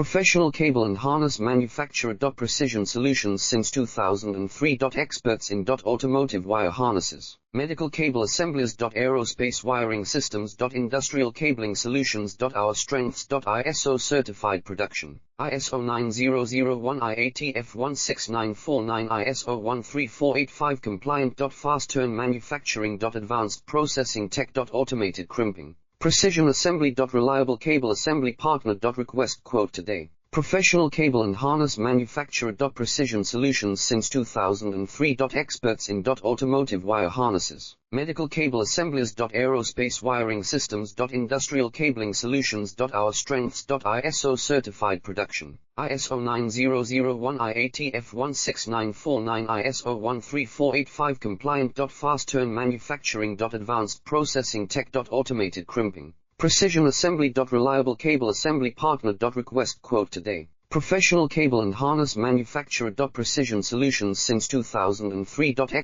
Professional cable and harness manufacturer. Precision solutions since 2003. Experts in automotive wire harnesses, medical cable assemblies. Aerospace wiring systems. Industrial cabling solutions. Our strengths. ISO certified production, ISO 9001 IATF 16949 ISO 13485 compliant. Fast turn manufacturing. Advanced processing tech. Automated crimping, precision assembly. Reliable cable assembly partner. Request quote today. Professional cable and harness manufacturer. Precision solutions since 2003. Experts in automotive wire harnesses, medical cable assemblies. Aerospace wiring systems. Industrial cabling solutions. Our strengths. ISO certified production, ISO 9001 IATF 16949 ISO 13485 compliant. Fast turn manufacturing. Advanced processing tech. Automated crimping, precision assembly. Reliable cable assembly partner. Request quote today. Professional cable and harness manufacturer. Precision solutions since 2003.